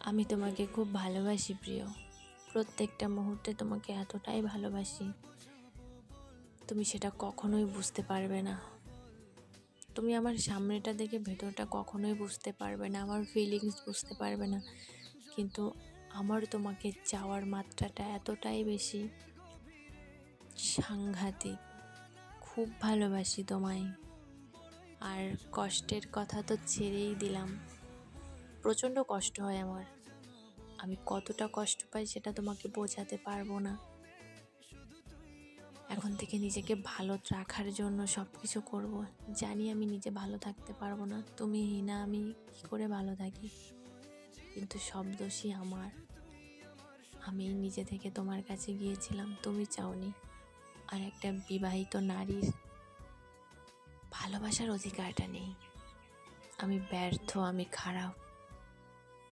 আমি তোমাকে খুব ভালোবাসি প্রিয়। প্রত্যেকটা মুহূর্তে তোমাকে এতটাই ভালোবাসি, তুমি সেটা কখনোই বুঝতে পারবে না। তুমি আমার সামনেটা দেখে ভেতরটা কখনোই বুঝতে পারবে না, আমার ফিলিংস বুঝতে পারবে না। কিন্তু আমার তোমাকে চাওয়ার মাত্রাটা এতটাই বেশি, সাংঘাতিক। খুব ভালোবাসি তোমায়। আর কষ্টের কথা তো ছেড়েই দিলাম, প্রচণ্ড কষ্ট হয় আমার। আমি কতটা কষ্ট পাই সেটা তোমাকে বোঝাতে পারবো না। এখন থেকে নিজেকে ভালো রাখার জন্য সব কিছু করবো। জানি আমি নিজে ভালো থাকতে পারবো না, তুমি না আমি কি করে ভালো থাকি, কিন্তু সব দোষই আমার। আমি নিজে থেকে তোমার কাছে গিয়েছিলাম, তুমি চাওনি। আর একটা বিবাহিত নারীর ভালোবাসার অধিকারটা নেই। আমি ব্যর্থ, আমি খারাপ।